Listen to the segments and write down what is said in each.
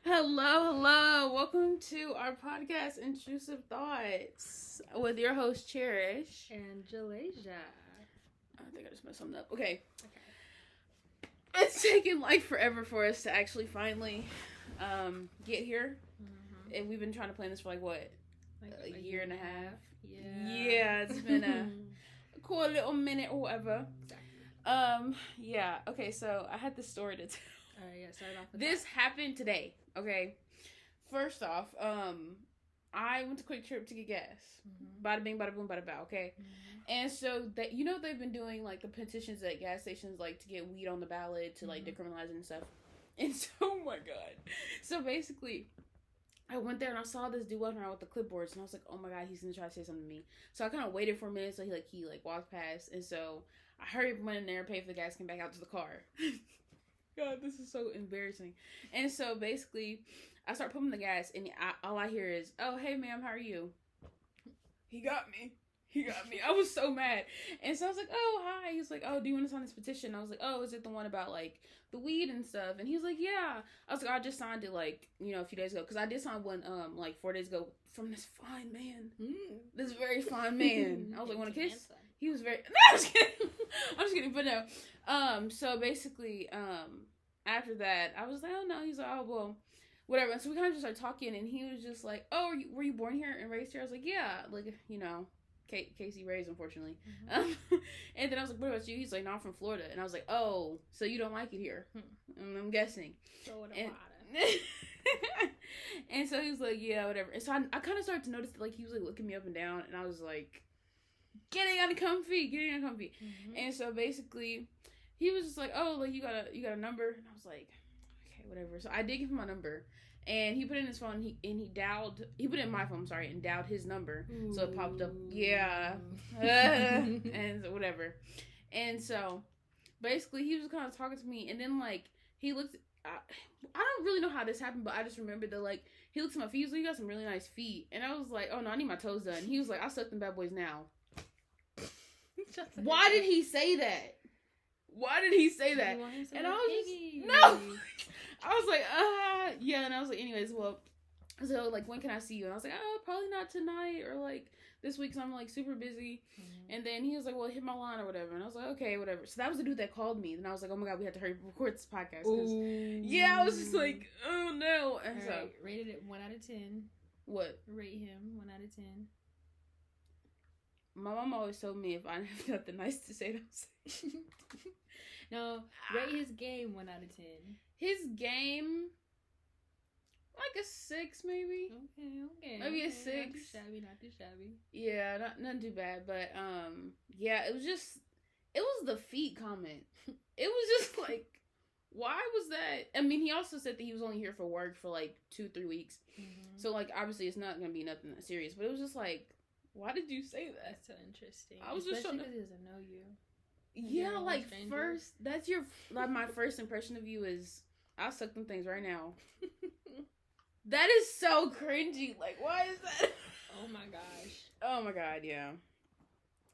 Hello. Welcome to our podcast, Intrusive Thoughts, with your host, Cherish. And Jalaysia. I think I just messed something up. Okay. It's taken like forever for us to actually finally get here. Mm-hmm. And we've been trying to plan this for like a year and a half. Yeah, it's been a cool little minute or whatever. Exactly. Yeah. Okay, so I had this story to tell. Start off with this happened today. Okay. First off, I went to Quick Trip to get gas. Mm-hmm. Bada bing, bada boom, bada bow. Okay. Mm-hmm. And so that they've been doing like the petitions at gas stations like to get weed on the ballot to like decriminalize it and stuff. And so, oh my god. So basically, I went there and I saw this dude walking around with the clipboards, and I was like, "Oh my god, he's gonna try to say something to me." So I kind of waited for a minute, so he walked past, and so I hurried, went in there, paid for the gas, came back out to the car. God, this is so embarrassing. And so basically, I start pumping the gas, and all I hear is, "Oh, hey, ma'am, how are you?" He got me. I was so mad. And so I was like, "Oh, hi." He's like, "Oh, do you want to sign this petition?" I was like, "Oh, is it the one about like the weed and stuff?" And he was like, "Yeah." I was like, "I just signed it like, a few days ago." Because I did sign one like 4 days ago from this fine man. This very fine man. I was like, "Want a kiss?" He was very... No, I'm just kidding. But no. So basically, after that, I was like, "Oh, no." He's like, "Oh, well, whatever." And so we kind of just started talking, and he was just like, "Oh, were you born here and raised here?" I was like, "Yeah." Like, Casey raised, unfortunately. Mm-hmm. And then I was like, "What about you?" He's like, "No, I'm from Florida." And I was like, "Oh, so you don't like it here?" And I'm guessing. And so he was like, "Yeah, whatever." And so I kind of started to notice that, like, he was like looking me up and down, and I was like, getting uncomfy. Mm-hmm. And so basically, he was just like, "Oh, like you got a number?" And I was like, "Okay, whatever." So I did give him my number, and he put it in his phone. He put it in my phone. Sorry, and dialed his number. Ooh. So it popped up. Yeah, and so whatever. And so basically, he was kind of talking to me, and then like he looked. I don't really know how this happened, but I just remembered that like he looked at my feet. He was like, "You got some really nice feet," and I was like, "Oh no, I need my toes done." He was like, "I suck them bad boys now." Why did he say that? And I was just, no. I was like, yeah. And I was like, anyways, well, so like, when can I see you? And I was like, "Oh, probably not tonight or like this week, 'cause I'm like super busy." Mm-hmm. And then he was like, "Well, hit my line or whatever." And I was like, "Okay, whatever." So that was the dude that called me. And I was like, "Oh my god, we have to hurry record this podcast." Yeah, I was just like, "Oh no." And all right, rated it 1 out of 10. What? Rate him 1 out of 10. My mom always told me if I have nothing nice to say, don't say. No, rate his game 1 out of 10. His game, like a 6 maybe. Okay. Maybe a 6. Not too shabby. Yeah, not too bad. But yeah, it was the feet comment. It was just like, why was that? I mean, he also said that he was only here for work for like 2-3 weeks. Mm-hmm. So like, obviously it's not gonna be nothing that serious. But it was just like, why did you say that? That's so interesting. I was especially just because he doesn't know you. Yeah, like first, that's your like my first impression of you is I'll suck them things right now. That is so cringy. Like, why is that? Oh my gosh. Oh my god, yeah.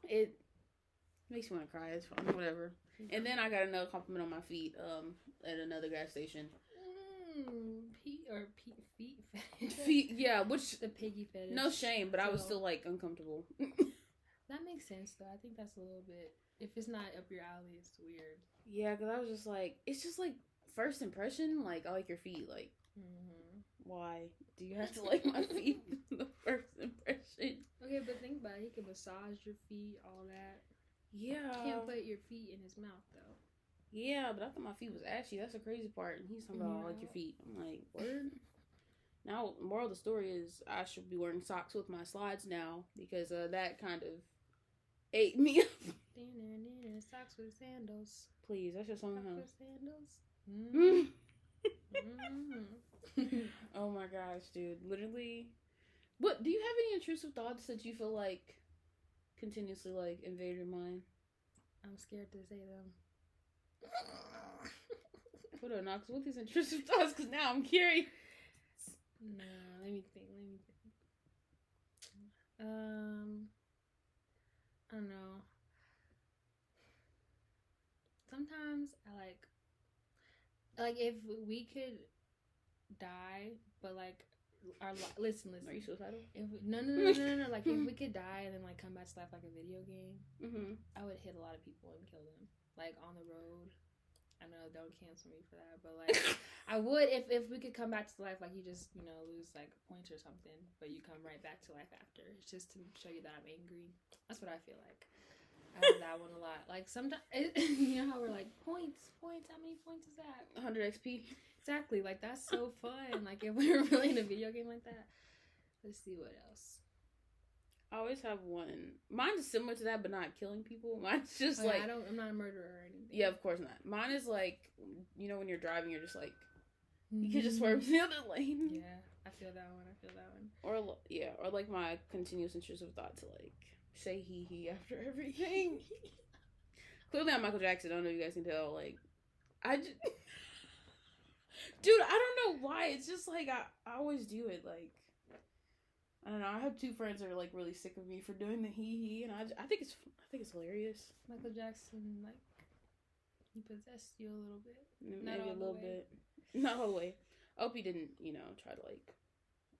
It makes me want to cry. It's fine, whatever. And then I got another compliment on my feet at another gas station. Feet fetish. Feet, yeah, which the piggy fetish. No shame, but I was still like uncomfortable. That makes sense though. I think that's a little bit. If it's not up your alley, it's weird. Yeah, because I was just like, it's just like first impression. Like, I like your feet. Like, why do you have to like my feet? The first impression. Okay, but think about it. He can massage your feet, all that. Yeah. Can't put your feet in his mouth though. Yeah, but I thought my feet was ashy. That's the crazy part. And he's talking about I like your feet. I'm like, word? Now, moral of the story is I should be wearing socks with my slides now because that kind of ate me up. Socks with sandals. Please, that's just something. Socks with sandals. Oh my gosh, dude. Literally. What, do you have any intrusive thoughts that you feel like continuously like invade your mind? I'm scared to say them. Hold on, Knox. What these intrusive thoughts? Because now I'm curious. No, let me think. I don't know. Sometimes I like if we could die, but like listen. Are you suicidal? No. Like if we could die and then like come back to life like a video game, I would hit a lot of people and kill them, like on the road. I know, don't cancel me for that, but like I would if we could come back to life, like you just lose like points or something, but you come right back to life after. It's just to show you that I'm angry. That's what I feel like. I have that one a lot. Like sometimes, you know how we're like points. How many points is that? 100 XP. Exactly. Like that's so fun. Like if we were really in a video game like that. Let's see what else. I always have one. Mine's similar to that, but not killing people. Mine's just I'm not a murderer or anything. Yeah, of course not. Mine is like, when you're driving, you're just like, you can just swerve to the other lane. Yeah, I feel that one. Or like my continuous intrusive thought to like say hee after everything. Clearly, I'm Michael Jackson. I don't know if you guys can tell. Like, dude, I don't know why. It's just like I always do it. Like, I don't know. I have two friends that are like really sick of me for doing the hee, and I think it's hilarious. Michael Jackson, like, he possessed you a little bit. Maybe a little bit. Not all the way. I hope he didn't, try to like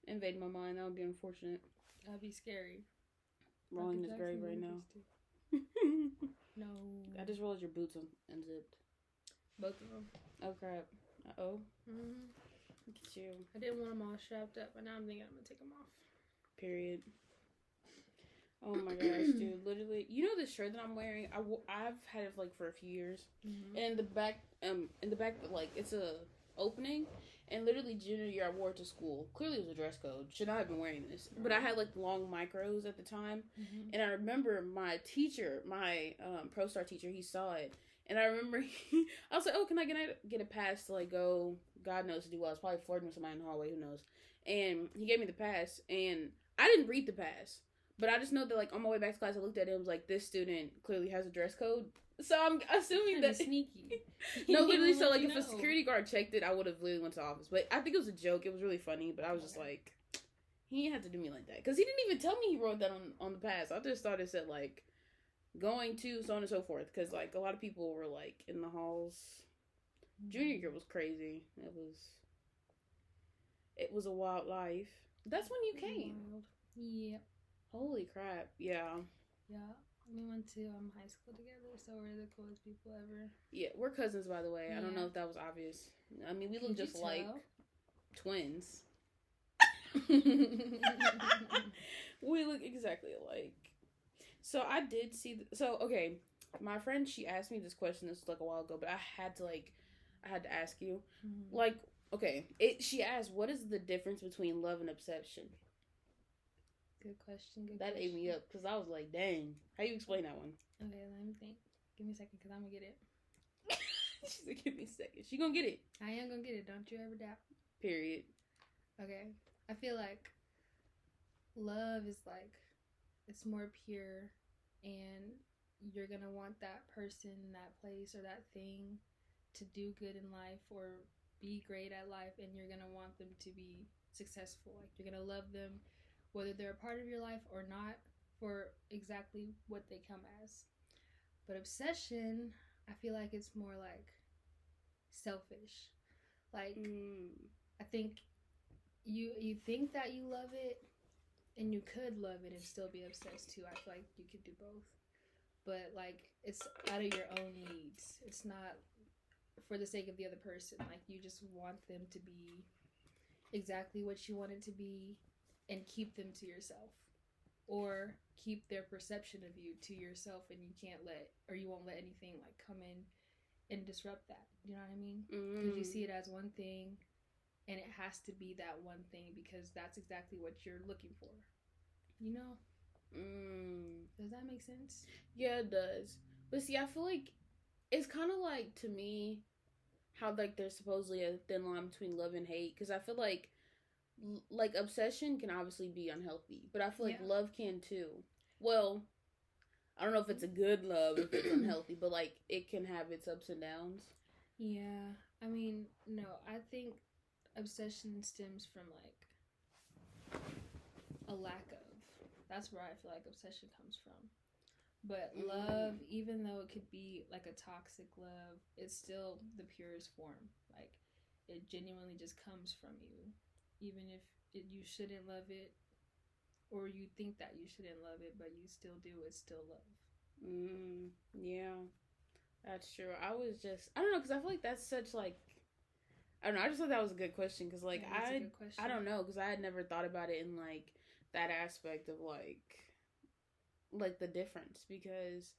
invade my mind. That would be unfortunate. That'd be scary. Rolling his grave right now. No. I just realized your boots unzipped. Both of them. Oh crap. Uh-oh. Look at you. I didn't want them all strapped up, but now I'm thinking I'm gonna take them off. Period. Oh my gosh, dude! Literally, this shirt that I'm wearing. I've had it like for a few years, and in the back, like it's a opening, and literally junior year I wore it to school. Clearly, it was a dress code. Should not have been wearing this, but I had like long micros at the time, and I remember my teacher, my Pro Star teacher, he saw it, and I remember I was like, "Oh, can I get a pass to like go? God knows to do well. I was probably flirting with somebody in the hallway. Who knows?" And he gave me the pass, and I didn't read the pass. But I just know that, like, on my way back to class, I looked at it and was like, this student clearly has a dress code. So I'm assuming that... sneaky. No, literally, so, like, if a security guard checked it, I would have literally went to office. But I think it was a joke. It was really funny. But I was just like, he didn't have to do me like that. Because he didn't even tell me he wrote that on the pass. I just thought it said, like, going to, so on and so forth. Because, like, a lot of people were, like, in the halls. Junior year was crazy. It was a wild life. That's when you came. Wild. Yep. Holy crap, yeah. Yeah, we went to high school together, so we're the coolest people ever. Yeah, we're cousins, by the way. Yeah. I don't know if that was obvious. I mean, we look just like twins. We look exactly alike. So I did see... okay, my friend, she asked me this question, this was like a while ago, but I had to ask you. Like, okay, she asked, what is the difference between love and obsession? Good question. That ate me up because I was like, dang. How you explain that one? Okay, let me think. Give me a second because I'm going to get it. She's like, give me a second. She going to get it. I am going to get it. Don't you ever doubt. Period. Okay. I feel like love is like, it's more pure and you're going to want that person, that place, or that thing to do good in life or be great at life, and you're going to want them to be successful. Like, you're going to love them whether they're a part of your life or not, for exactly what they come as. But obsession, I feel like it's more like selfish. Like, I think you think that you love it, and you could love it and still be obsessed too. I feel like you could do both. But, like, it's out of your own needs. It's not for the sake of the other person. Like, you just want them to be exactly what you want it to be, and keep them to yourself, or keep their perception of you to yourself, and you won't let anything like come in and disrupt that. You know what I mean? Because you see it as one thing, and it has to be that one thing because that's exactly what you're looking for. You know? Does that make sense? Yeah, it does. But see, I feel like it's kind of like, to me, how like there's supposedly a thin line between love and hate, because I feel like obsession can obviously be unhealthy, but I feel like love can too. Well, I don't know if it's a good love, if it's unhealthy, but like it can have its ups and downs. Yeah, I mean, no, I think obsession stems from like a lack of. That's where I feel like obsession comes from. But love, even though it could be like a toxic love, it's still the purest form. Like, it genuinely just comes from you, even if you shouldn't love it, or you think that you shouldn't love it, but you still do. It's still love. Yeah, that's true. I don't know, because I feel like that's such like, I don't know. I just thought that was a good question because like Yeah, that's a good question. I don't know because I had never thought about it in like that aspect of like the difference because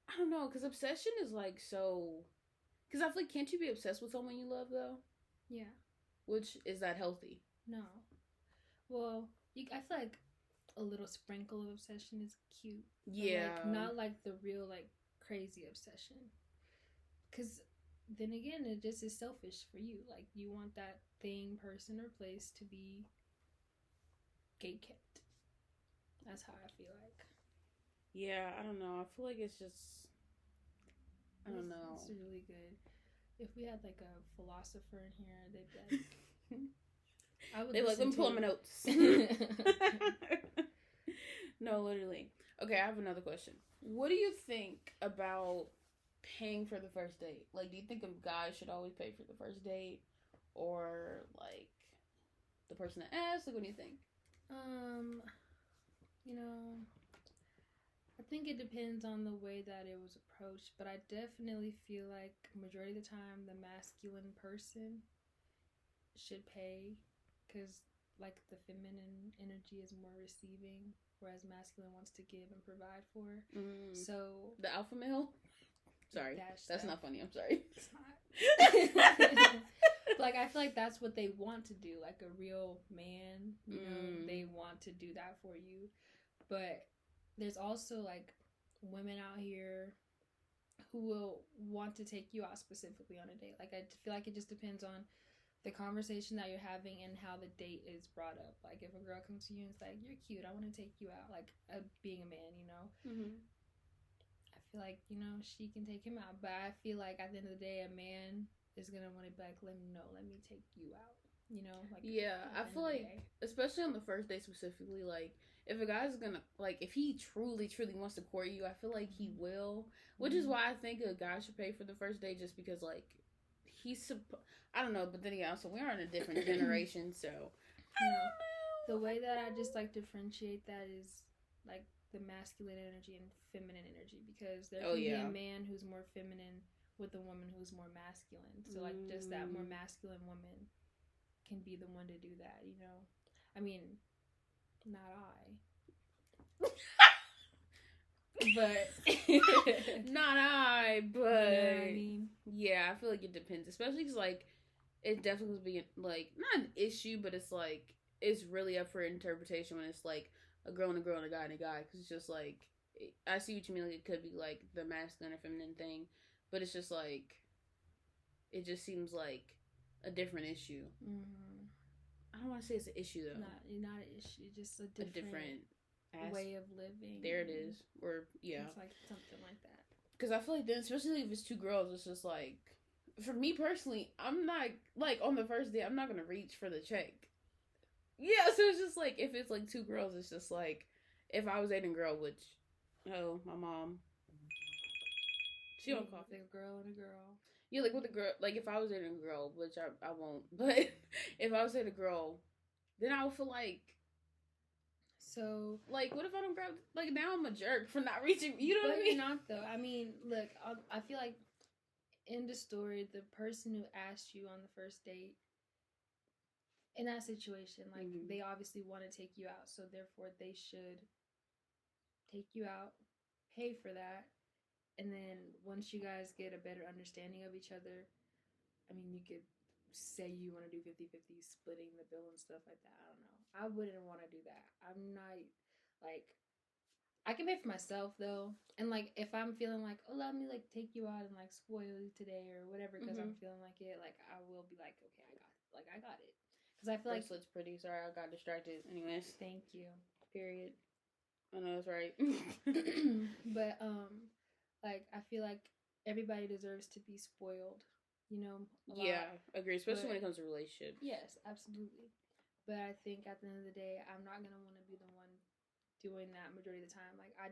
I don't know because obsession is like so because I feel like can't you be obsessed with someone you love though? Yeah. Which is that healthy? No. Well, I feel like a little sprinkle of obsession is cute. Yeah. Like, not like the real like crazy obsession. Because then again, it just is selfish for you. Like you want that thing, person, or place to be gate kept. That's how I feel like. Yeah, I don't know. I feel like it's just I don't know. It's really good. If we had like a philosopher in here, they'd be like, I would. They like, let me pull up my notes. No, literally. Okay, I have another question. What do you think about paying for the first date? Like, do you think a guy should always pay for the first date, or like the person that asks? Like, what do you think? You know, I think it depends on the way that it was approached, but I definitely feel like majority of the time the masculine person should pay because like the feminine energy is more receiving, whereas masculine wants to give and provide for. So the alpha male. Sorry, that's not funny. I'm sorry. It's not. Like I feel like that's what they want to do, like a real man. You know, they want to do that for you, but there's also like women out here who will want to take you out specifically on a date. Like I feel like it just depends on the conversation that you're having and how the date is brought up. Like if a girl comes to you and it's like, you're cute, I want to take you out, like being a man, you know. I feel like, you know, she can take him out, but I feel like at the end of the day a man is gonna want to be like, let me take you out, you know. Like yeah, I feel like especially on the first date specifically, like if a guy's gonna like if he truly wants to court you, I feel like he will, which is why I think a guy should pay for the first date, just because like I don't know, but then again, also we are in a different generation, so I don't know. The way that I just like differentiate that is like the masculine energy and feminine energy, because there can be a man who's more feminine with a woman who's more masculine. So like just that more masculine woman can be the one to do that, you know. I mean, not I. But not I, but you know what I mean? Yeah, I feel like it depends, especially because like it definitely would be like not an issue, but it's like it's really up for interpretation when it's like a girl and a girl and a guy, because it's just like I see what you mean. Like it could be like the masculine or feminine thing, but it's just like it just seems like a different issue. I don't want to say it's an issue though. Not an issue, just a different way of living. There it is. Or yeah, it's like something like that. Because I feel like then, especially if it's two girls, it's just like for me personally, I'm not like on the first day, I'm not gonna reach for the check. Yeah, so it's just like if it's like two girls, it's just like if I was dating a girl, which my mom, she don't cough. Like a girl and a girl. Yeah, like with a girl, like if I was dating a girl, which I won't, but if I was dating a girl, then I would feel like. So, like, what if I don't grab? Like, now I'm a jerk for not reaching. You know what I mean? You're not though. I mean, look, I feel like in the story, the person who asked you on the first date, in that situation, like they obviously want to take you out, so therefore they should take you out, pay for that, and then once you guys get a better understanding of each other, I mean, you could say you want to do 50-50, splitting the bill and stuff like that. I don't know. I wouldn't want to do that. I'm not, like, I can pay for myself, though. And, like, if I'm feeling like, oh, let me, like, take you out and, like, spoil you today or whatever because I'm feeling like it, like, I will be like, okay, I got it. Because I feel like... Bracelet's pretty. Sorry, I got distracted. Anyways. Thank you. Period. I know, that's right. But, like, I feel like everybody deserves to be spoiled. You know, yeah, agree, especially when it comes to relationships. Yes, absolutely. But I think at the end of the day, I'm not gonna want to be the one doing that majority of the time. Like I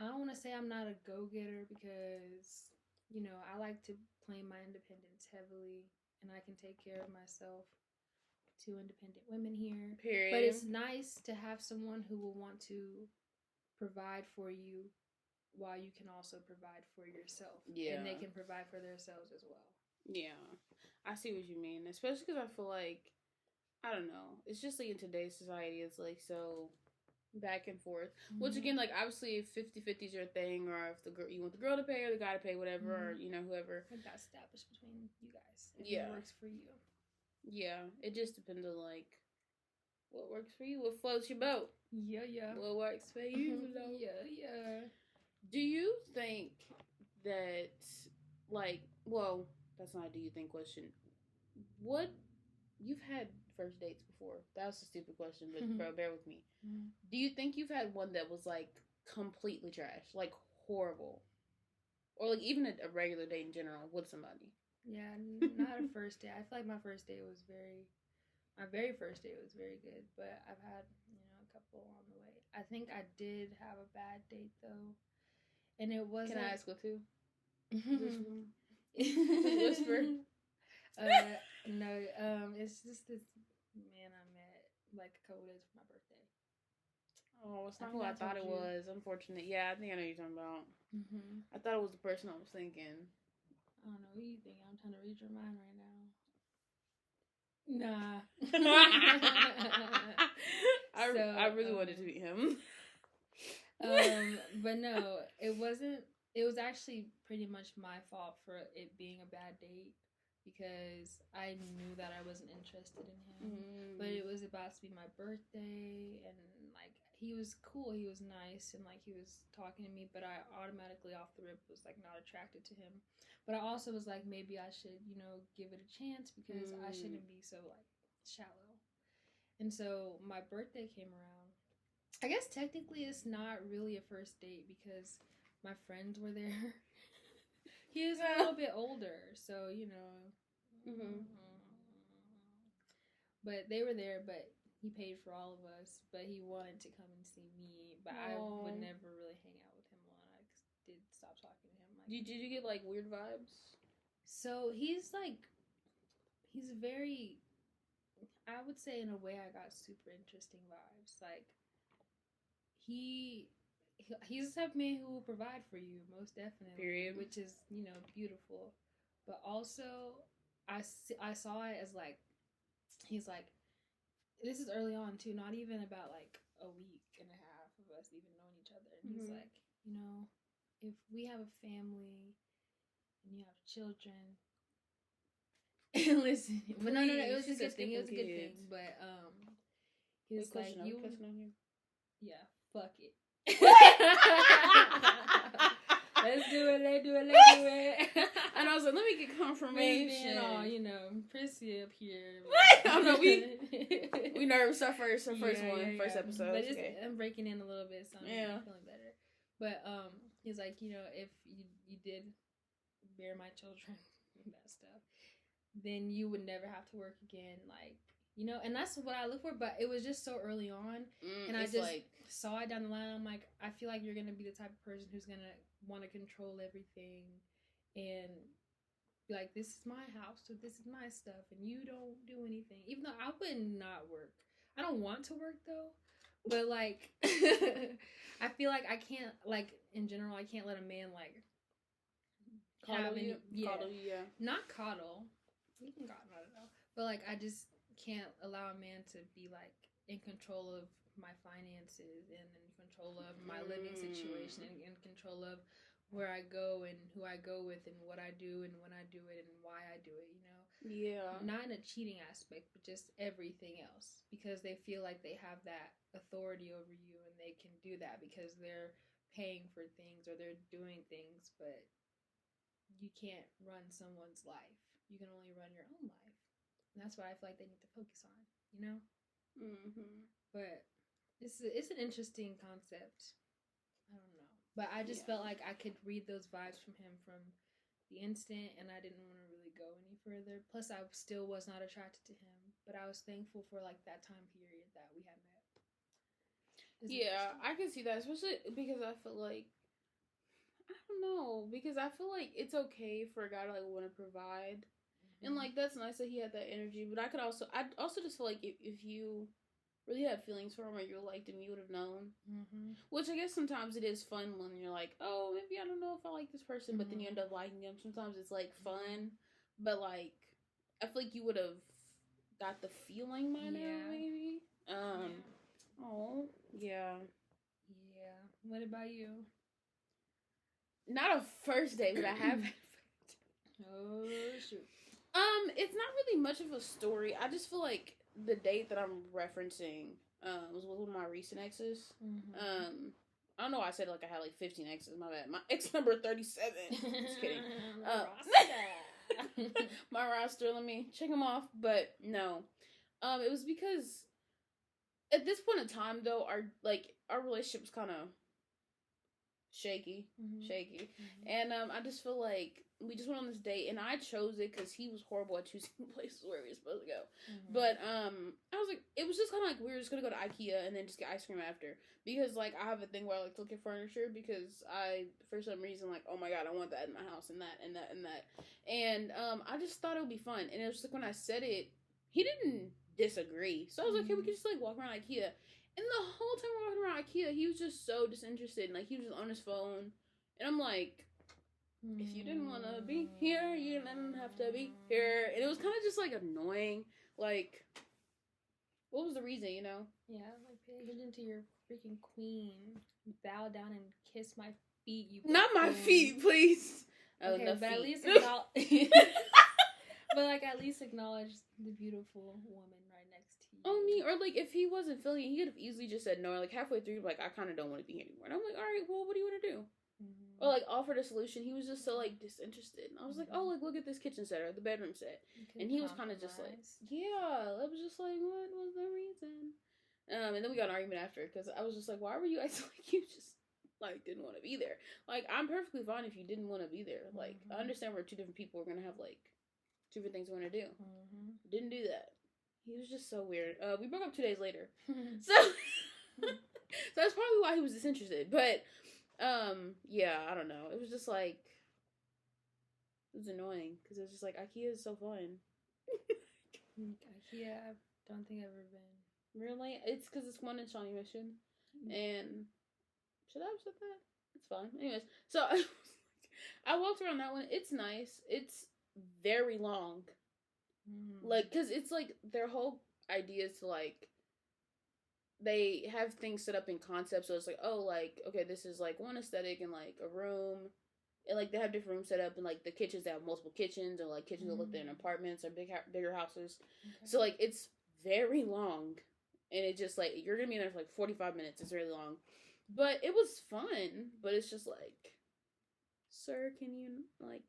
don't want to say I'm not a go-getter because you know, I like to claim my independence heavily, and I can take care of myself. Two independent women here. Period. But it's nice to have someone who will want to provide for you while you can also provide for yourself. Yeah. And they can provide for themselves as well. Yeah. I see what you mean. Especially because I feel like, I don't know, it's just like in today's society, it's like so back and forth. Mm-hmm. Which again, like obviously if 50-50 is your thing, or if the girl, you want the girl to pay or the guy to pay, whatever, or you know, whoever. Like that's established between you guys. And it works for you. Yeah. It just depends on like what works for you, what floats your boat. Yeah. What works for you, though. Yeah. Do you think that, like, well, that's not a do you think question. What, you've had first dates before. That was a stupid question, but bro, bear with me. Do you think you've had one that was, like, completely trash? Like, horrible? Or, like, even a regular date in general with somebody? Yeah, not a first date. I feel like my very first date was very good, but I've had, you know, a couple on the way. I think I did have a bad date, though. And it wasn't... Can I ask what two? Just whisper. No, it's just this man I met, like, a couple days for my birthday. Oh, it's not who I thought it was. Unfortunate. Yeah, I think I know what you're talking about. I thought it was the person I was thinking. I don't know. What do you think? I'm trying to read your mind right now. Nah. I really wanted to meet him. But no, it wasn't. It was actually pretty much my fault for it being a bad date, because I knew that I wasn't interested in him. But it was about to be my birthday, and like he was cool, he was nice, and like he was talking to me, but I automatically off the rip was like not attracted to him. But I also was like, maybe I should, you know, give it a chance, because I shouldn't be so like shallow. And so my birthday came around. I guess technically it's not really a first date because my friends were there. He was a little bit older, so you know. But they were there, but he paid for all of us. But he wanted to come and see me, but I would never really hang out with him a lot. I did stop talking to him. Like, did you get like weird vibes? So he's very, I would say in a way I got super interesting vibes. Like he's the type of man who will provide for you, most definitely. Period. Which is, you know, beautiful. But also, I saw it as like, he's like, this is early on too, not even about like a week and a half of us even knowing each other. And he's like, you know, if we have a family and you have children, listen, but no, it was a good thing. It was a good thing. But he was like, you, yeah, fuck it. Let's do it. And I was like, let me get confirmation. You know, Prissy up here. I don't know, we nervous. Our first episode. But I'm breaking in a little bit, so I'm feeling better. But he's like, you know, if you did bear my children and that stuff, then you would never have to work again. Like, you know, and that's what I look for. But it was just so early on, and I just like, saw it down the line. I'm like, I feel like you're gonna be the type of person who's gonna want to control everything, and be like, this is my house, so this is my stuff, and you don't do anything. Even though I would not work. I don't want to work though, but like, I feel like I can't, like, in general, I can't let a man like coddle you. Not coddle. You can coddle, I don't know, but like, I just can't allow a man to be like in control of my finances and in control of my living situation and in control of where I go and who I go with and what I do and when I do it and why I do it, you know? Yeah. Not in a cheating aspect, but just everything else, because they feel like they have that authority over you and they can do that because they're paying for things or they're doing things, but you can't run someone's life. You can only run your own life. And that's what I feel like they need to focus on, you know? But it's an interesting concept. I don't know. But I just felt like I could read those vibes from him from the instant, and I didn't want to really go any further. Plus, I still was not attracted to him. But I was thankful for, like, that time period that we had met. Yeah, I can see that, especially because I feel like, I don't know, because I feel like it's okay for a guy to like want to provide, and like that's nice that he had that energy. But I also just feel like if you really had feelings for him or you liked him, you would have known. Which I guess sometimes it is fun when you're like, oh, maybe I don't know if I like this person, but then you end up liking them. Sometimes it's like fun, but like I feel like you would have got the feeling by now, maybe. Oh, yeah. Yeah. What about you? Not a first date, but I have. Oh shoot. It's not really much of a story. I just feel like the date that I'm referencing was with one of my recent exes. I don't know why I said like I had like 15 exes. My bad. My ex number 37. Just kidding. My roster. Let me check them off. But no, it was because at this point in time though, our relationship was kind of shaky, and I just feel like we just went on this date, and I chose it because he was horrible at choosing places where we were supposed to go. But I was like, it was just kind of like we were just gonna go to IKEA and then just get ice cream after, because like I have a thing where I like to look at furniture because I, for some reason, like, oh my god, I want that in my house and that and that and that, and I just thought it would be fun, and it was like when I said it, he didn't disagree, so I was like, hey, we could just like walk around IKEA. And the whole time we're walking around IKEA, he was just so disinterested. Like, he was just on his phone. And I'm like, if you didn't want to be here, you didn't have to be here. And it was kind of just, like, annoying. Like, what was the reason, you know? Yeah, like, pay attention to your freaking queen. Bow down and kiss my feet, you Not my feet, please. Okay, but feet. at least acknowledge... But, like, at least acknowledge the beautiful woman right next to you. Oh, me. Or, like, if he wasn't feeling it, he could have easily just said no. Or, like, halfway through, like, I kind of don't want to be here anymore. And I'm like, all right, well, what do you want to do? Or, like, offered a solution. He was just so, like, disinterested. And I was like, oh, like, look at this kitchen set or the bedroom set. And he was kind of just like, yeah. I was just like, what was the reason? And then we got an argument after, because I was just like, why were you acting like you just, like, didn't want to be there? Like, I'm perfectly fine if you didn't want to be there. Like, I understand we're two different people. We're going to have, like, different things we want to do. Didn't do that. He was just so weird. We broke up 2 days later. So that's probably why he was disinterested. But yeah, I don't know. It was just like, it was annoying because it was just like, IKEA is so fun. IKEA, I don't think I've ever been. Really? It's because it's one in Shawnee Mission. And should I have said that? It's fine. Anyways, so I walked around that one. It's nice. It's very long. Like, because it's like their whole idea is to like, they have things set up in concept, so it's like, oh, like, okay, this is like one aesthetic and like a room, and like they have different rooms set up, and like the kitchens, they have multiple kitchens, or like kitchens that look in apartments or bigger houses. So like it's very long, and it just like, you're gonna be in there for like 45 minutes. It's really long, but it was fun. But it's just like, sir, can you like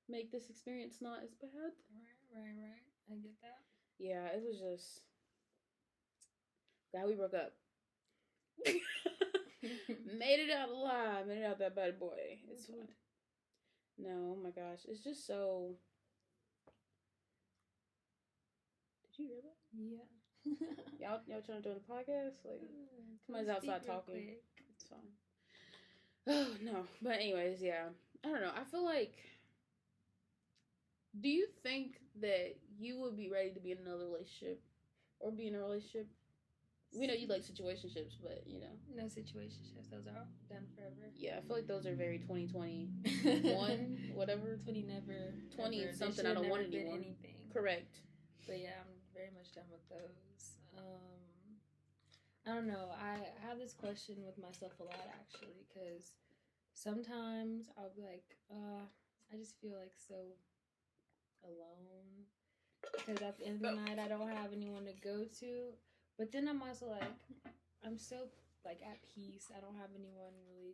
make this experience not as bad? Right. I get that. Yeah, it was just, glad we broke up. Made it out alive. Made it out that bad boy. It's fine. No, oh my gosh. It's just so... Did you hear that? Yeah. Y'all trying to do the podcast? Like, somebody's outside talking. Quick. It's fine. Oh, no. But anyways, yeah. I don't know. I feel like... Do you think that you would be ready to be in another relationship? Or be in a relationship? We know you like situationships, but, you know. No situationships. Those are all done forever. Yeah, I feel like those are very 2021, whatever. 20 something, I don't want anymore. Anything. Correct. But yeah, I'm very much done with those. I don't know. I have this question with myself a lot, actually, because sometimes I'll be like, I just feel like so alone, because at the end of the night I don't have anyone to go to. But then I'm also like, I'm so like at peace. I don't have anyone really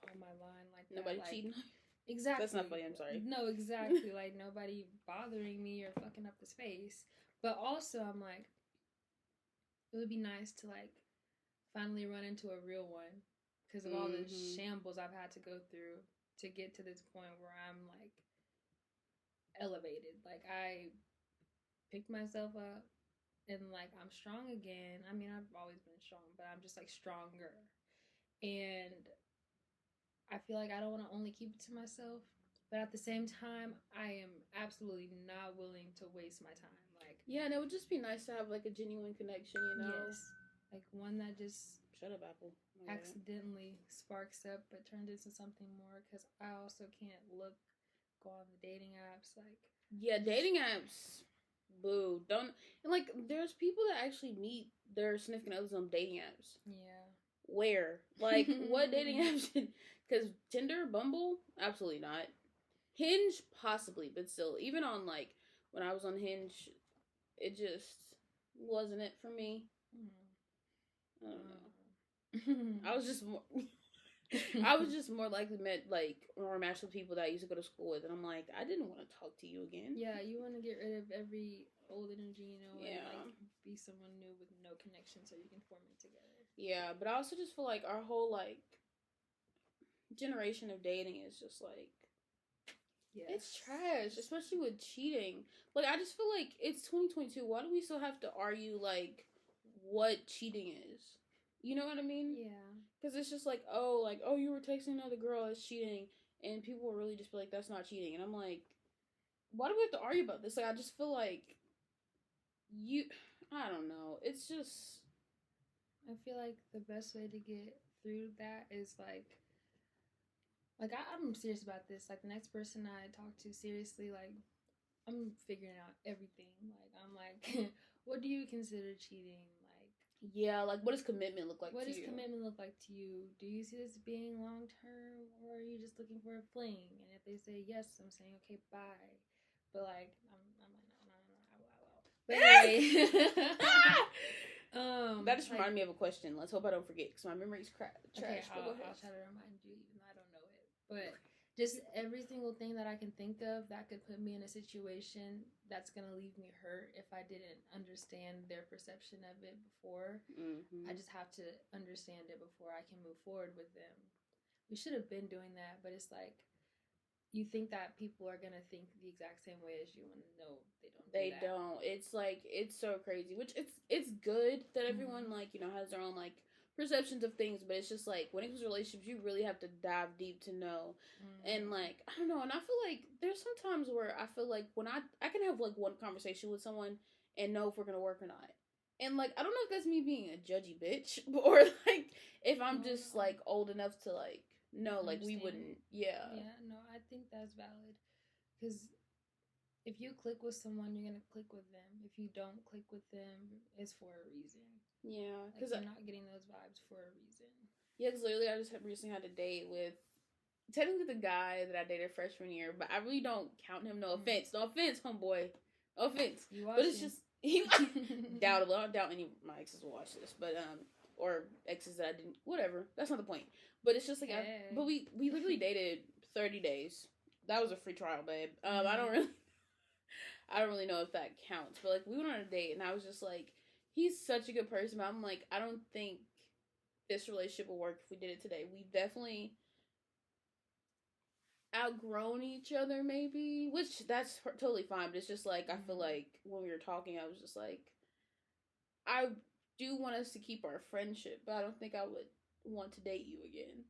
on my line like that. Nobody like, cheating. Exactly. That's not funny. I'm sorry. No, exactly. Like nobody bothering me or fucking up the space. But also I'm like, it would be nice to like finally run into a real one, because of all the shambles I've had to go through to get to this point where I'm like elevated. Like I picked myself up and like I'm strong again. I mean, I've always been strong, but I'm just like stronger. And I feel like I don't want to only keep it to myself, but at the same time, I am absolutely not willing to waste my time. Like, yeah, and it would just be nice to have like a genuine connection, you know? yes, like one that just shut up, Apple. Accidentally sparks up, but turns into something more. Because I also can't go on the dating apps. Like, yeah, dating apps. Boo. Don't. And like, there's people that actually meet their significant others on dating apps. Yeah. Where? Like, what dating apps? Because Tinder, Bumble, absolutely not. Hinge, possibly, but still, even on like when I was on Hinge, it just wasn't it for me. I don't know. I was just more. I was just more likely met like or matched with people that I used to go to school with, and I'm like, I didn't want to talk to you again. Yeah, you want to get rid of every old energy, you know, yeah. and like be someone new with no connection, so you can form it together. Yeah, but I also just feel like our whole like generation of dating is just like, yes. It's trash, especially with cheating. Like, I just feel like it's 2022. Why do we still have to argue like what cheating is? You know what I mean? Yeah. Because it's just like, oh, you were texting another girl, that's cheating. And people will really just be like, that's not cheating. And I'm like, why do we have to argue about this? Like, I just feel like I don't know. It's just... I feel like the best way to get through that is I'm serious about this. Like, the next person I talk to, seriously, like, I'm figuring out everything. Like, I'm like, what do you consider cheating? Yeah, like, what does commitment look like to you? What does commitment look like to you? Do you see this being long-term, or are you just looking for a fling? And if they say yes, I'm saying, okay, bye. But, like, I'm like, no. But anyway. That just reminded me of a question. Let's hope I don't forget, because my memory's trash. Okay, I'll try to remind you, even though I don't know it. But just every single thing that I can think of that could put me in a situation that's going to leave me hurt if I didn't understand their perception of it before. Mm-hmm. I just have to understand it before I can move forward with them. We should have been doing that, but it's like, you think that people are going to think the exact same way as you, and no, they don't. It's like, it's so crazy, which it's good that everyone, like, you know, has their own, like, perceptions of things, but it's just like, when it comes to relationships, you really have to dive deep to know. And like, I don't know, and I feel like there's some times where I feel like when I can have like one conversation with someone and know if we're gonna work or not. And like, I don't know if that's me being a judgy bitch, or like if I'm just like old enough to like know, like, we wouldn't. Yeah, no, I think that's valid, because if you click with someone, you're gonna click with them. If you don't click with them, it's for a reason. Yeah, because you're not getting those vibes for a reason. Yeah, because literally I just recently had a date with technically the guy that I dated freshman year, but I really don't count him. No offense, homeboy, no offense. But it's just doubtable. I don't doubt any of my exes will watch this, but or exes that I didn't. Whatever, that's not the point. But it's just like, but we literally dated 30 days. That was a free trial, babe. I don't really know if that counts, but like, we went on a date and I was just like, he's such a good person, but I'm like, I don't think this relationship will work if we did it today. We've definitely outgrown each other, maybe, which that's totally fine, but it's just like, I feel like when we were talking, I was just like, I do want us to keep our friendship, but I don't think I would want to date you again.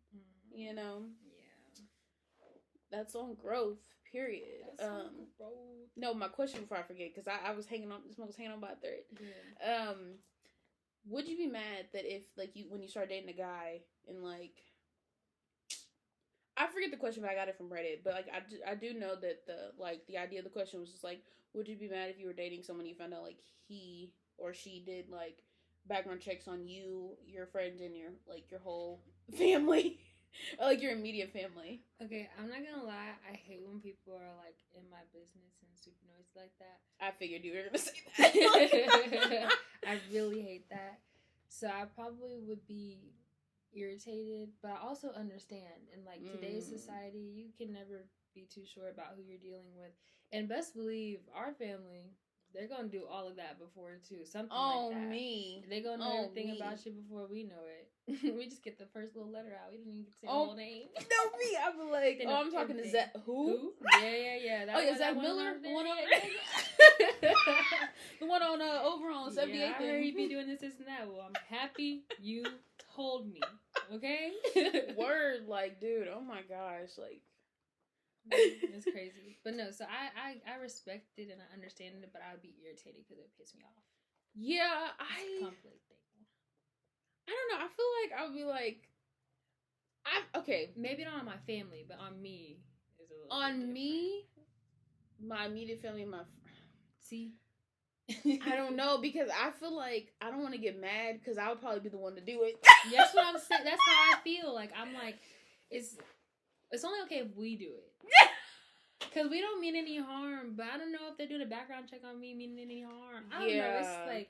You know? Yeah. That's on growth, period. That's on growth. No, my question before I forget, because I was hanging on by a thread. Yeah. Would you be mad that if, like, when you start dating a guy and, like, I forget the question, but I got it from Reddit, but, like, I do know that the idea of the question was just, like, would you be mad if you were dating someone you found out, like, he or she did, like, background checks on you, your friends, and your whole family? Or, like, your immediate family? Okay, I'm not gonna lie, I hate when people are, like, in my business and super noisy like that. I figured you were gonna say that. I really hate that. So I probably would be irritated, but I also understand. In, like, today's society, you can never be too sure about who you're dealing with. And best believe, our family, they're gonna do all of that before, too. Something like that. Me. They're gonna know everything about you before we know it. We just get the first little letter out. We didn't even say the whole name. No, me. I'm like, I'm talking to Zach. Who? Yeah. That Zach Miller? The one over the one on over on 78th. I heard he'd be doing this and that. Well, I'm happy you told me. Okay? Word, like, dude, oh my gosh, like. It's crazy. But no, so I respect it and I understand it, but I would be irritated because it would piss me off. Yeah, it's a conflict thing. I don't know. I feel like I would be like, okay. Maybe not on my family, but on me is a little on bit me, my immediate family, see. I don't know, because I feel like I don't want to get mad because I would probably be the one to do it. That's what I'm saying. That's how I feel. Like, I'm like, it's only okay if we do it. Because we don't mean any harm, but I don't know if they're doing a background check on me meaning any harm. I don't know. It's like,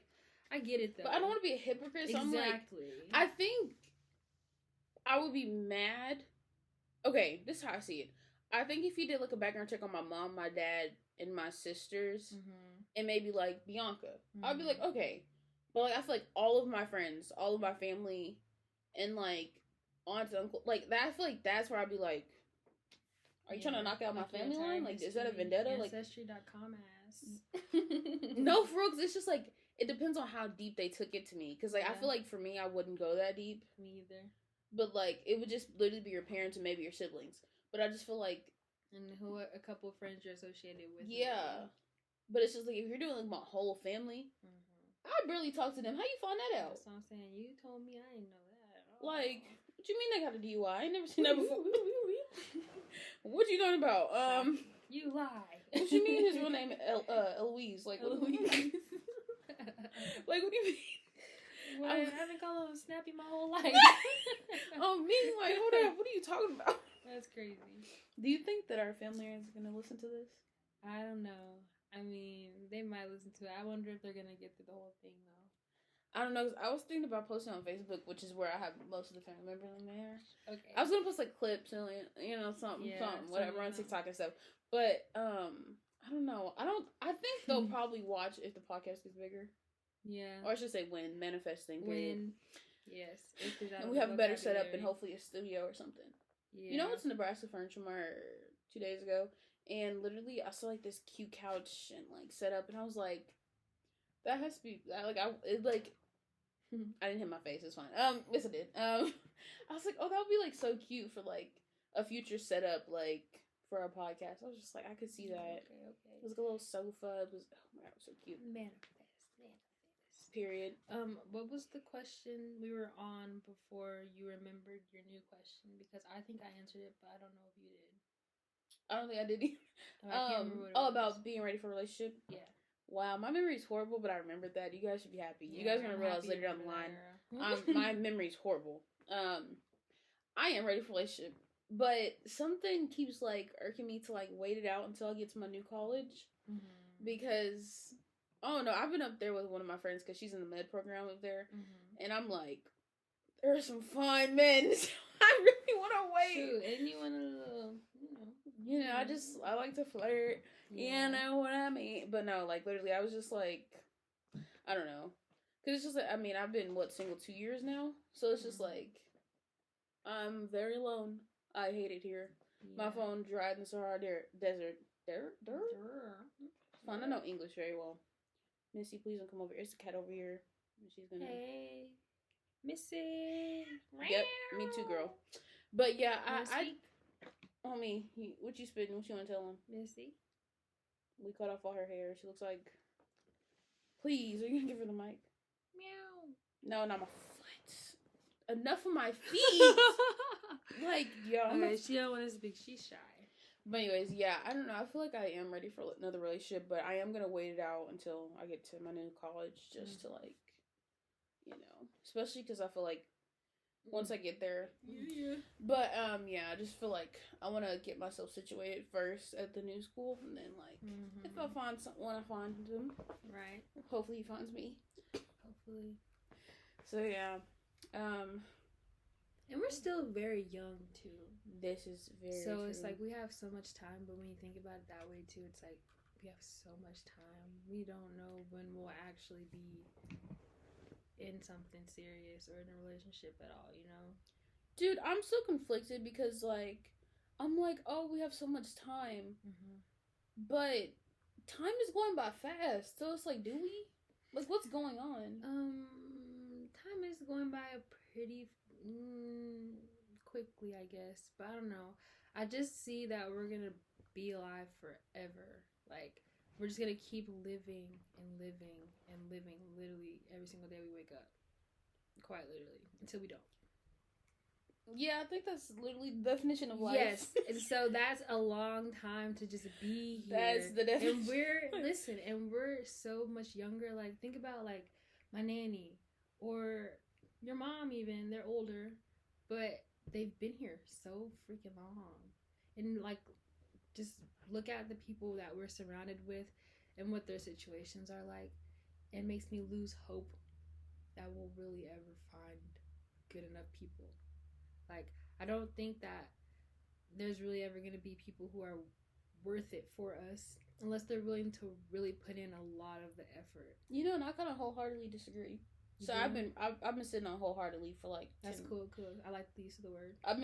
I get it though. But I don't want to be a hypocrite, so exactly. I'm like, I think I would be mad. Okay, this is how I see it. I think if you did like a background check on my mom, my dad, and my sisters, and maybe like Bianca, I'd be like, okay. But like, I feel like all of my friends, all of my family, and like aunts, uncle, like that. I feel like that's where I'd be like, are you trying to knock out my family line? Like, is that a vendetta? Ancestry.com ass. No, for real, 'cause it's just like, it depends on how deep they took it to me. Because like, I feel like for me, I wouldn't go that deep. Me either. But like, it would just literally be your parents and maybe your siblings. But I just feel like, and who a couple of friends you're associated with. Yeah. But it's just like, if you're doing like my whole family, I barely talk to them. How you find that out? That's what I'm saying. You told me, I didn't know that at all. Like, what you mean they got a DUI? I ain't never seen that before. What you talking about? You lie. What you mean his real name Eloise? Like, Eloise. Like, what do you mean? Well, I've been calling him Snappy my whole life. Oh, me? Like, hold up. What are you talking about? That's crazy. Do you think that our family is going to listen to this? I don't know. I mean, they might listen to it. I wonder if they're going to get through the whole thing, though. I don't know. 'Cause I was thinking about posting on Facebook, which is where I have most of the family members on there. Okay. I was going to post, like, clips and, you know, something, whatever, on TikTok and stuff. But, I don't know. I think they'll probably watch if the podcast gets bigger. Yeah. Or I should say when, manifesting, period. When, yes. And we have a better setup and hopefully a studio or something. Yeah. You know what's Nebraska Furniture Mart 2 days ago? And literally, I saw, like, this cute couch and, like, set up. And I was like, that has to be, I didn't hit my face. It's fine. Yes, I did. I was like, oh, that would be, like, so cute for, like, a future setup, like, for our podcast. I was just like, I could see that. Okay. It was like a little sofa. It was, oh my God, it was so cute. Manifest. Period. What was the question we were on before you remembered your new question? Because I think I answered it, but I don't know if you did. I don't think I did either. About being ready for a relationship? Yeah. Wow, my memory is horrible, but I remembered that. You guys should be happy. You guys are going to realize later down the line. My memory is horrible. I am ready for a relationship, but something keeps, like, irking me to, like, wait it out until I get to my new college. Because... Oh, no, I've been up there with one of my friends because she's in the med program up there. And I'm like, there are some fine men. I really want to wait. Shoot, and you want to, I like to flirt. Yeah. You know what I mean? But no, like, literally, I was just like, I don't know. Because it's just like, I mean, I've been, single 2 years now? So it's just like, I'm very alone. I hate it here. Yeah. My phone dried in the Sahara Desert. Fine, I know English very well. Missy, please don't come over. There's a cat over here. She's gonna. Hey, Missy. Yep, me too, girl. But yeah, homie, what you spitting? What you want to tell him? Missy. We cut off all her hair. She looks like. Please, are you gonna give her the mic? Meow. No, not my foot. Enough of my feet. Like, yo. Okay, she don't want to speak. She's shy. But anyways, yeah, I don't know. I feel like I am ready for another relationship, but I am going to wait it out until I get to my new college just to, like, especially because I feel like once I get there. Yeah. But, yeah, I just feel like I want to get myself situated first at the new school, and then, like, if I find someone, I find him. Right. Hopefully he finds me. Hopefully. So, yeah. And we're still very young, too. This is very So true. It's like we have so much time, but when you think about it that way, too, it's like we have so much time. We don't know when we'll actually be in something serious or in a relationship at all, you know? Dude, I'm so conflicted because, like, I'm like, oh, we have so much time. But time is going by fast. So it's like, do we? Like, what's going on? Time is going by pretty quickly, I guess. But I don't know. I just see that we're gonna be alive forever. Like, we're just gonna keep living and living and living literally every single day we wake up. Quite literally. Until we don't. Yeah, I think that's literally the definition of life. Yes. And so that's a long time to just be here. That's the definition. And we're so much younger. Like, think about, like, my nanny or your mom even. They're older. But they've been here so freaking long. And, like, just look at the people that we're surrounded with and what their situations are like. It makes me lose hope that we'll really ever find good enough people. Like, I don't think that there's really ever going to be people who are worth it for us unless they're willing to really put in a lot of the effort. You know, and I kind of wholeheartedly disagree. So I've been sitting on wholeheartedly for like. That's cool. I like the use of the word. I've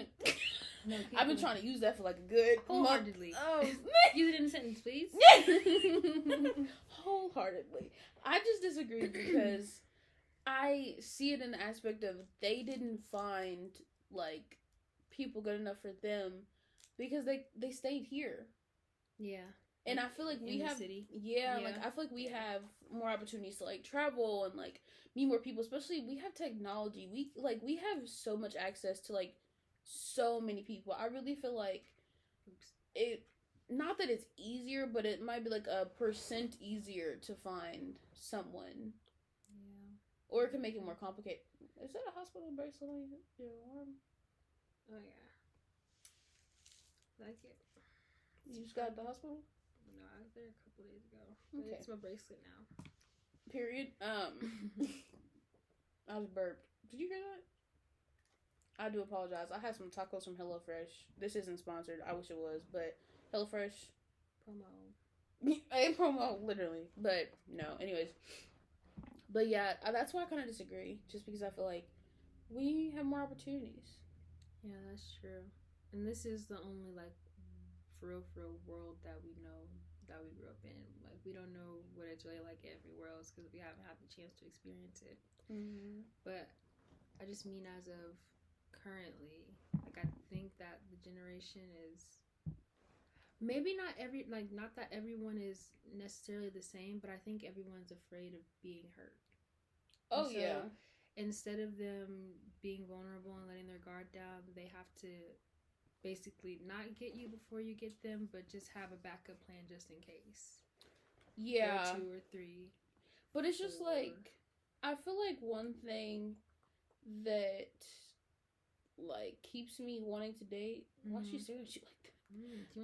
been trying to use that for like a good wholeheartedly. Oh, use it in a sentence, please. Wholeheartedly. I just disagree because I see it in the aspect of they didn't find like people good enough for them because they stayed here. Yeah. And I feel like we have city. Yeah, like I feel like we have more opportunities to like travel and like meet more people, especially we have technology. We have so much access to like so many people. I really feel like it, not that it's easier, but it might be like a % easier to find someone. Yeah. Or it can make it more complicated. Is that a hospital bracelet on your arm? Oh yeah. Like it. You just got at the hospital? No, I was there a couple days ago. But Okay. It's my bracelet now. Period. I was burped. Did you hear that? I do apologize. I had some tacos from HelloFresh. This isn't sponsored. I wish it was, but HelloFresh promo. A promo, literally. But no. Anyways. But yeah, that's why I kind of disagree. Just because I feel like we have more opportunities. Yeah, that's true. And this is the only like for real world that we know, that we grew up in. Like, we don't know what it's really like everywhere else because we haven't had the chance to experience it. Mm-hmm. But I just mean as of currently, like, I think that the generation is maybe not that everyone is necessarily the same, but I think everyone's afraid of being hurt. Oh, so, yeah. Instead of them being vulnerable and letting their guard down, they have to basically not get you before you get them, but just have a backup plan just in case. Yeah. Or 2 or 3. But it's just like, I feel like one thing that like keeps me wanting to date. Why she staring at you like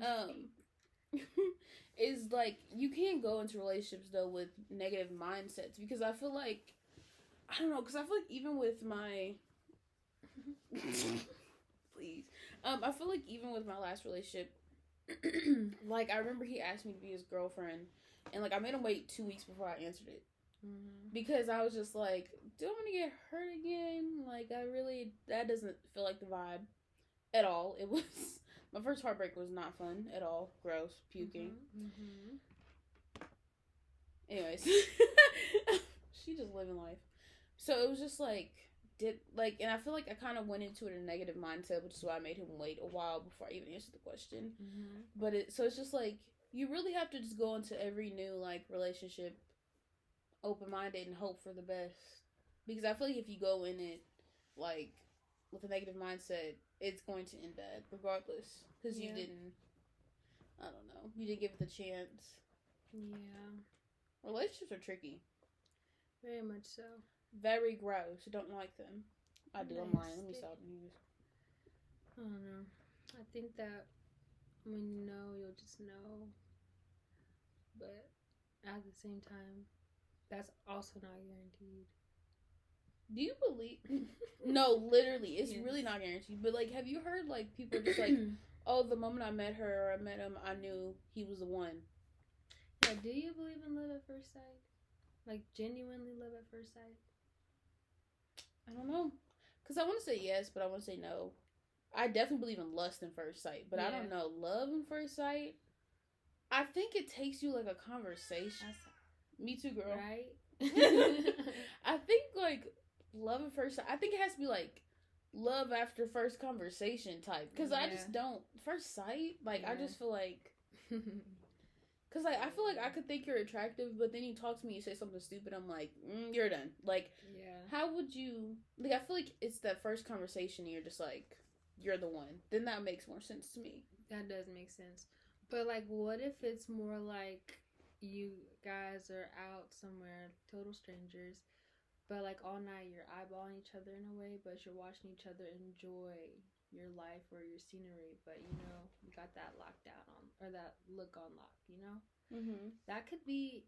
that? Is like you can't go into relationships though with negative mindsets, because I feel like I don't know, because I feel like even with my please, I feel like even with my last relationship, like I remember he asked me to be his girlfriend, and like I made him wait 2 weeks before I answered it. Because I was just like, do I want to get hurt again? Like, that doesn't feel like the vibe at all. It was, my first heartbreak was not fun at all. Gross. Puking. Anyways. She just living life. So it was just like, and I feel like I kind of went into it in a negative mindset, which is why I made him wait a while before I even answered the question. But so it's just like, you really have to just go into every new, like, relationship open-minded and hope for the best, because I feel like if you go in it like with a negative mindset, it's going to end bad regardless, because you didn't give it the chance. Relationships are tricky, very much so, very gross. I don't like them. I do. I'm lying. Let me stop news. I don't know. I think that when you know, you'll just know, but at the same time, that's also not guaranteed. Do you believe? No, literally, it's really not guaranteed. But like, have you heard like people just like, oh, the moment I met her or I met him, I knew he was the one. Yeah. Do you believe in love at first sight? Like, genuinely love at first sight? I don't know, cause I want to say yes, but I want to say no. I definitely believe in lust in first sight, but I don't know, love in first sight. I think it takes you like a conversation. Me too, girl. Right? I think like love at first sight, I think it has to be like love after first conversation type. Because I just don't. First sight, like, I just feel like. Because, like, I feel like I could think you're attractive, but then you talk to me, you say something stupid, I'm like, you're done. Like, how would you... Like, I feel like it's that first conversation and you're just like, you're the one. Then that makes more sense to me. That does make sense. But, like, what if it's more like you guys are out somewhere, total strangers, but, like, all night you're eyeballing each other in a way, but you're watching each other enjoy your life or your scenery, but, you know, you got that lockdown on, or that look on lock, you know? That could be,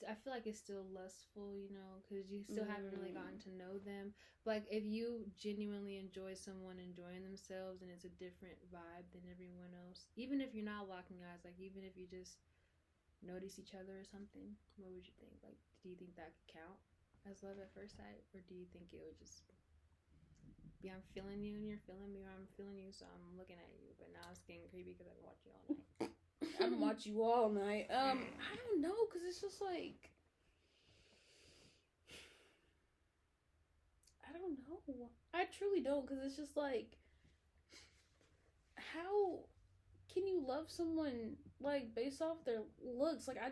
I feel like it's still lustful, you know, because you still haven't really gotten to know them. But, like, if you genuinely enjoy someone enjoying themselves and it's a different vibe than everyone else, even if you're not locking eyes, like, even if you just notice each other or something, what would you think? Like, do you think that could count as love at first sight, or do you think it would just be I'm feeling you and you're feeling me, or I'm feeling you so I'm looking at you, but now it's getting creepy because I can watch you all night? I'm gonna watch you all night. I don't know, because it's just like, I don't know. I truly don't, because it's just like, how can you love someone, like, based off their looks? Like, I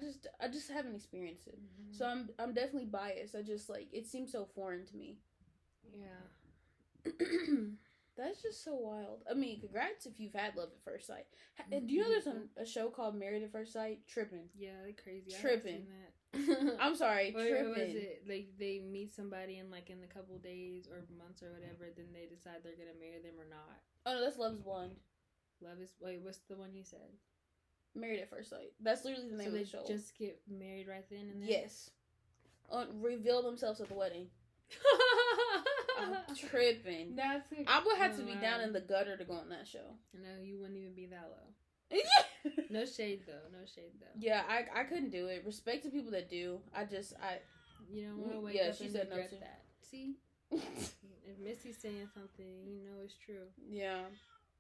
just haven't experienced it. So I'm definitely biased. I just, like, it seems so foreign to me. Yeah. That's just so wild. I mean, congrats if you've had love at first sight. Do you know there's a show called Married at First Sight? Tripping. Yeah, they're crazy. Tripping. That. I'm sorry, tripping. What was it? Like, they meet somebody and, like, in a couple days or months or whatever, then they decide they're gonna marry them or not. Oh, no, that's Love is Blind. Wait, what's the one you said? Married at First Sight. That's literally the name of the show. So they just get married right then and there? Yes. Reveal themselves at the wedding. I'm tripping. That's I would have to be down in the gutter to go on that show. No, you wouldn't even be that low. No shade though. Yeah, I couldn't do it. Respect to people that do. You don't want to wake up and regret that. See? If Missy's saying something, you know it's true. Yeah.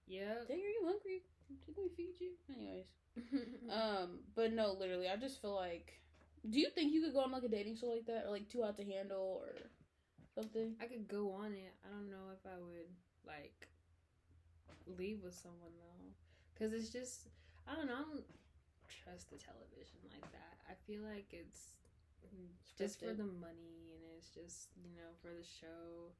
Yep. Dang, are you hungry? Didn't we feed you? Anyways. But no, literally, I just feel like, do you think you could go on, like, a dating show like that? Or, like, Too Hot to Handle or something? I could go on it. I don't know if I would, like, leave with someone, though. Because it's just, I don't know, I don't trust the television like that. I feel like it's just for the money, and it's just, you know, for the show.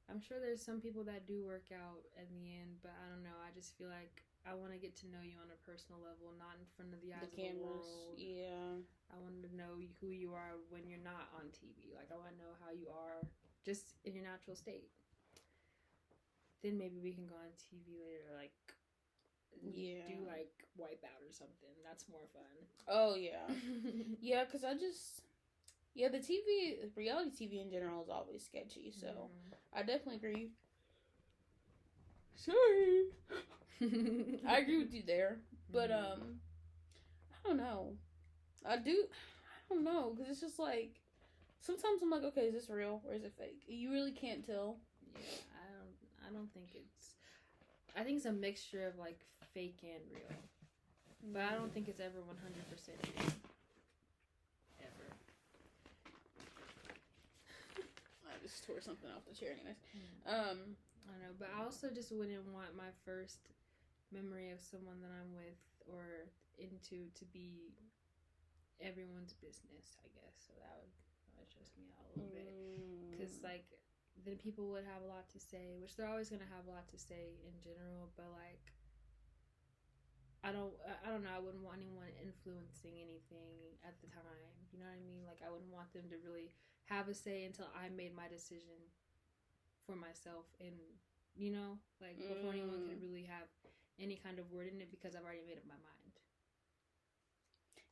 I'm sure there's some people that do work out in the end, but I don't know. I just feel like I want to get to know you on a personal level, not in front of the eyes of the world. Yeah. I want to know who you are when you're not on TV. Like, I want to know how you are just in your natural state. Then maybe we can go on TV later, like, do, like, Wipeout or something. That's more fun. Oh, yeah. Yeah, because the reality TV in general is always sketchy, so I definitely agree. Sorry. I agree with you there, but, I don't know. I don't know, because it's just like, sometimes I'm like, okay, is this real or is it fake? You really can't tell. Yeah, I don't think I think it's a mixture of, like, fake and real. But I don't think it's ever 100% real. Ever. I just tore something off the chair anyways. I don't know, but I also just wouldn't want my first memory of someone that I'm with or into to be everyone's business, I guess. So that would stress me out a little bit. Because, like, then people would have a lot to say, which they're always going to have a lot to say in general, but, like, I don't know, I wouldn't want anyone influencing anything at the time, you know what I mean? Like, I wouldn't want them to really have a say until I made my decision for myself, and, you know, like, before anyone could really have any kind of word in it, because I've already made up my mind.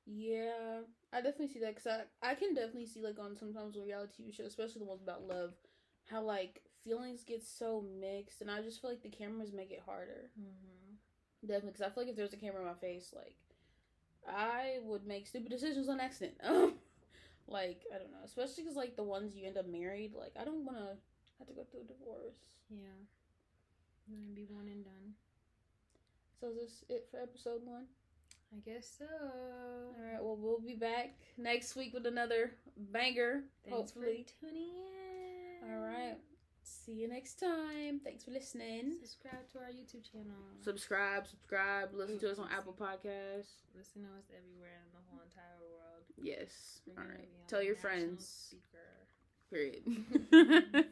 Yeah, I definitely see that, because I can definitely see, like, on sometimes reality TV shows, especially the ones about love, how, like, feelings get so mixed, and I just feel like the cameras make it harder. Definitely, because I feel like if there was a camera in my face, like, I would make stupid decisions on accident. Like, I don't know, especially because, like, the ones you end up married, like, I don't want to have to go through a divorce. Yeah. You want to be one and done. So is this it for episode 1? I guess so. Alright, well, we'll be back next week with another banger. Thanks hopefully. For tuning in. Alright. See you next time. Thanks for listening. Subscribe to our YouTube channel. Subscribe. Listen to us on Apple Podcasts. Listen to us everywhere in the whole entire world. Yes. All right. Tell your friends. Speaker. Period.